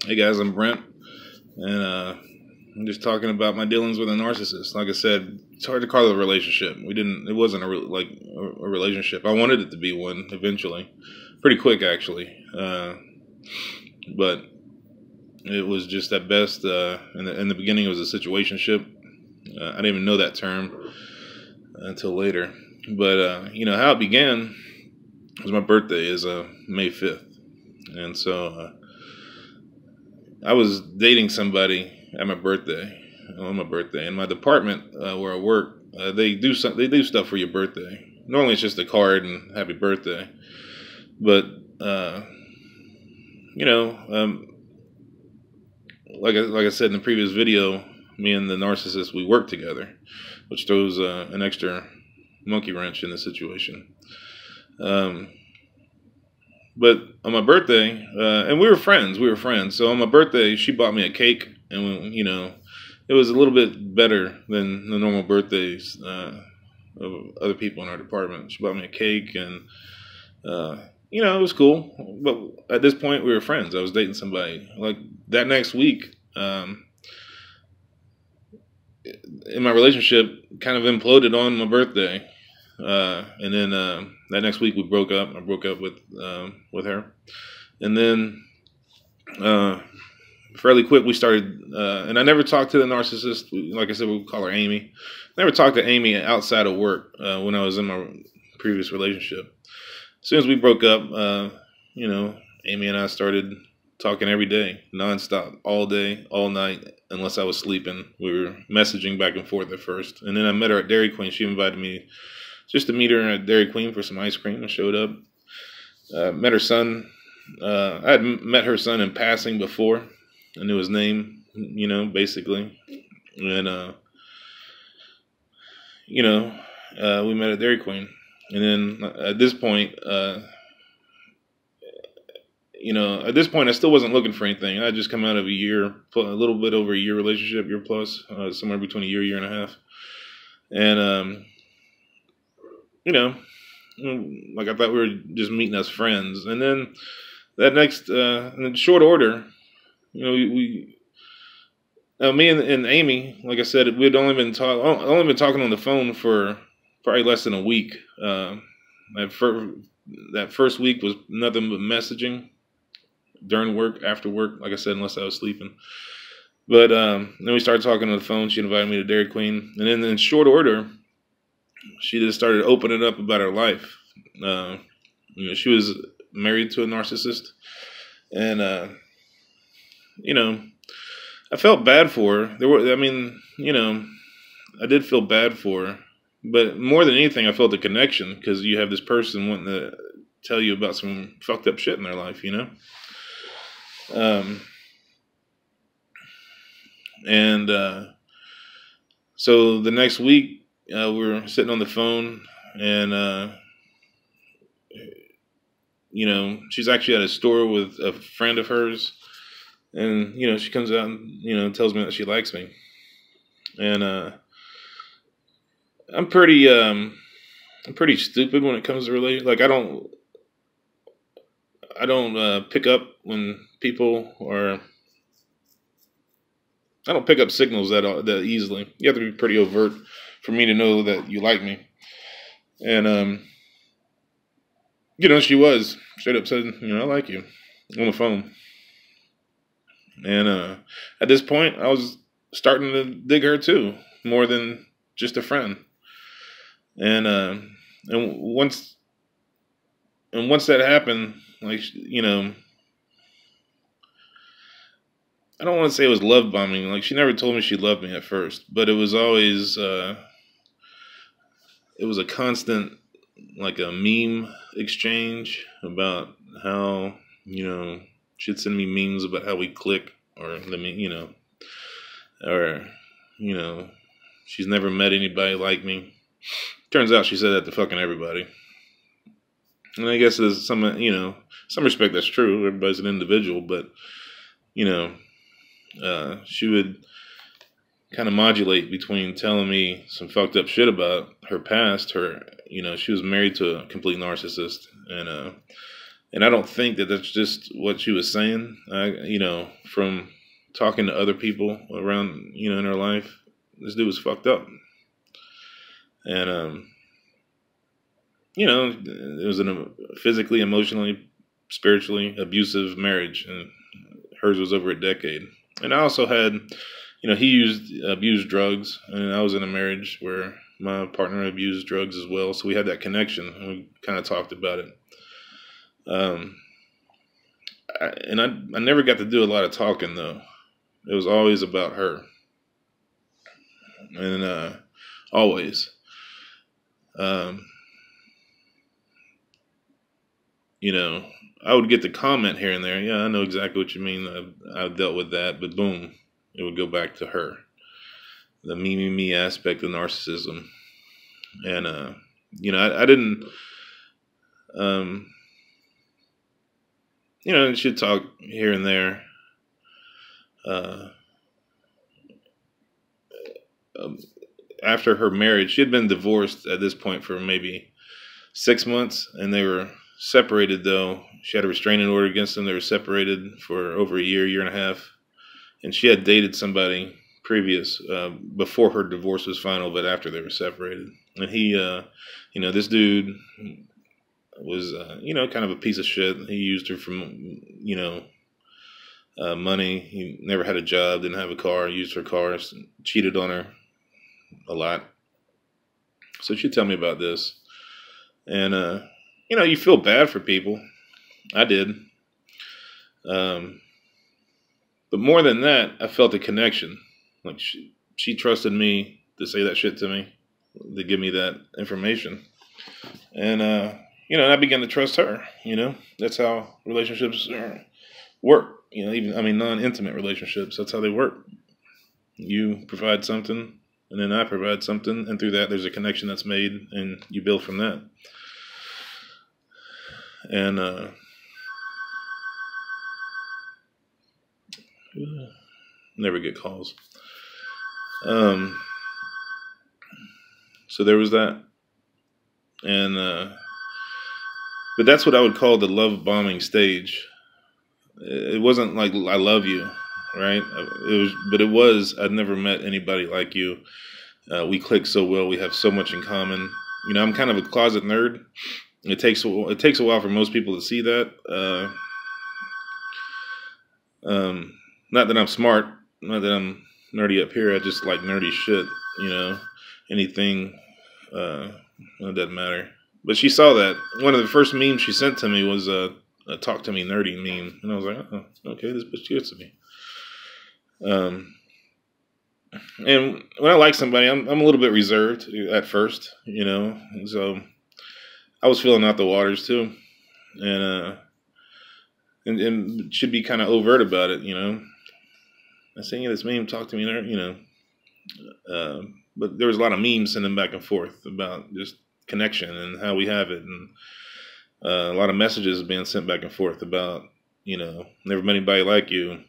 Hey guys, I'm Brent, and I'm just talking about my dealings with a narcissist. Like I said, it's hard to call it a relationship. It wasn't a relationship. I wanted it to be one eventually, pretty quick actually, but it was just at best. In the beginning, it was a situationship. I didn't even know that term until later. But you know how it began was my birthday is May 5th, and so. I was dating somebody on my birthday, in my department where I work. They do stuff for your birthday. Normally, it's just a card and happy birthday, but you know, like I said in the previous video, me and the narcissist, we work together, which throws an extra monkey wrench in the situation. But on my birthday, and we were friends. So on my birthday, she bought me a cake, and you know, it was a little bit better than the normal birthdays of other people in our department. She bought me a cake, and you know, it was cool. But at this point, we were friends. I was dating somebody. Like that next week, in my relationship, kind of imploded on my birthday. And then that next week we broke up. I broke up with her, and then fairly quick we started. And I never talked to the narcissist. Like I said, we call her Amy. Never talked to Amy outside of work when I was in my previous relationship. As soon as we broke up, you know, Amy and I started talking every day, nonstop, all day, all night, unless I was sleeping. We were messaging back and forth at first, and then I met her at Dairy Queen. She invited me just to meet her at Dairy Queen for some ice cream. I showed up. Met her son. I had met her son in passing before. I knew his name, you know, basically. And, you know, we met at Dairy Queen. And then at this point, you know, at this point, I still wasn't looking for anything. I had just come out of a little bit over a year relationship, year plus, somewhere between a year and a half. And, you know, like I thought we were just meeting as friends. And then that next, in short order, you know, me and Amy, like I said, we'd only been talking on the phone for probably less than a week. That first week was nothing but messaging during work, after work, like I said, unless I was sleeping. But then we started talking on the phone. She invited me to Dairy Queen. And then in short order, she just started opening up about her life. You know, she was married to a narcissist, and you know, I felt bad for her. You know, I did feel bad for her, but more than anything, I felt a connection because you have this person wanting to tell you about some fucked up shit in their life, you know. So the next week, we were sitting on the phone, and you know, she's actually at a store with a friend of hers, and you know, she comes out and, you know, tells me that she likes me, and I'm pretty stupid when it comes to relationships. Like I don't pick up when people are. I don't pick up signals that easily. You have to be pretty overt for me to know that you like me. And, you know, she was straight up said, you know, I like you on the phone. And at this point, I was starting to dig her too, more than just a friend. And once that happened, like, you know, I don't want to say it was love bombing. Like, she never told me she loved me at first, but it was always, it was a constant, like a meme exchange about how, you know, she'd send me memes about how we click, or you know, or, you know, she's never met anybody like me. Turns out she said that to fucking everybody. And I guess there's some, you know, some respect that's true. Everybody's an individual, but, you know, she would kind of modulate between telling me some fucked up shit about her past. You know, she was married to a complete narcissist, and And I don't think that that's just what she was saying. From talking to other people around, in her life, this dude was fucked up. And, it was a physically, emotionally, spiritually abusive marriage. And hers was over a decade. And I also had, he abused drugs. And I was in a marriage where my partner abused drugs as well. So we had that connection. And we kind of talked about it. I never got to do a lot of talking, though. It was always about her. And always. I would get the comment here and there. Yeah, I know exactly what you mean. I've dealt with that. But boom, it would go back to her. The me aspect of narcissism. And, I didn't... she'd talk here and there. After her marriage, she had been divorced at this point for maybe 6 months, and they were separated, though. She had a restraining order against them. They were separated for over a year and a half. And she had dated somebody previous, before her divorce was final, but after they were separated. And he, this dude was, kind of a piece of shit. He used her for, money. He never had a job, didn't have a car, used her car, cheated on her a lot. So she'd tell me about this. And, you feel bad for people. I did. But more than that, I felt a connection. Like she trusted me to say that shit to me, to give me that information. And, I began to trust her, That's how relationships work. Non-intimate relationships, that's how they work. You provide something, and then I provide something, and through that there's a connection that's made, and you build from that. And never get calls. So there was that. And but that's what I would call the love bombing stage. It wasn't like I love you, right? It was I'd never met anybody like you. We click so well. We have so much in common. I'm kind of a closet nerd. It takes a while for most people to see that. Not that I'm smart, not that I'm nerdy up here. I just like nerdy shit. Anything. It doesn't matter. But she saw that. One of the first memes she sent to me was a talk to me nerdy meme. And I was like, oh, okay, this bitch gets to me. And when I like somebody, I'm a little bit reserved at first, And so I was feeling out the waters too. And should be kind of overt about it, I sent you this meme, talk to me nerdy, but there was a lot of memes sending back and forth about just connection and how we have it, and a lot of messages being sent back and forth about, never met anybody like you.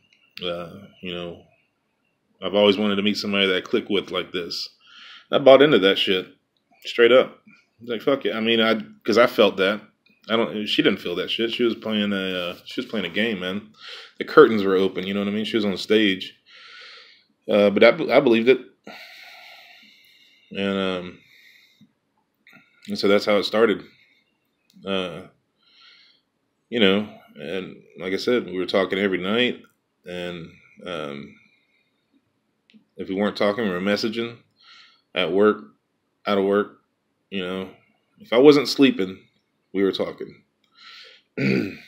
I've always wanted to meet somebody that I click with like this. I bought into that shit straight up. Like, fuck it. Because I felt that. She didn't feel that shit. She was playing a game, man. The curtains were open. You know what I mean? She was on stage. But I believed it. And so that's how it started. And like I said, we were talking every night, and if we weren't talking, we were messaging at work, out of work. If I wasn't sleeping, we were talking. And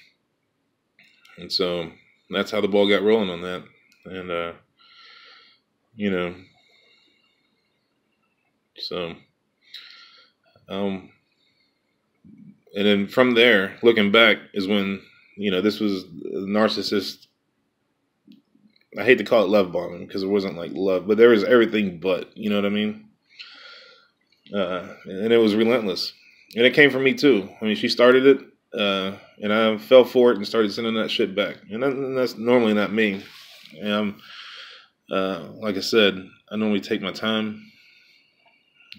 so that's how the ball got rolling on that. And so and then from there, looking back, is when, this was Narcissist. I hate to call it love bombing, because it wasn't like love, but there was everything but, you know what I mean? And it was relentless. And it came from me too. She started it, and I fell for it and started sending that shit back. And that's normally not me. And like I said, I normally take my time,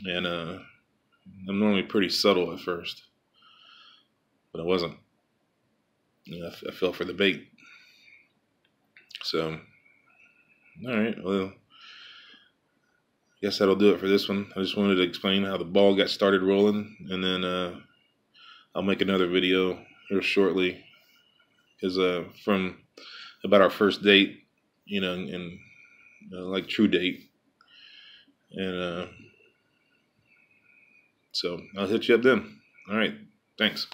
and I'm normally pretty subtle at first, but I wasn't. I fell for the bait. So, all right, well, guess that'll do it for this one. I just wanted to explain how the ball got started rolling, and then I'll make another video here shortly, because from about our first date, and like true date, and so I'll hit you up then. All right, thanks.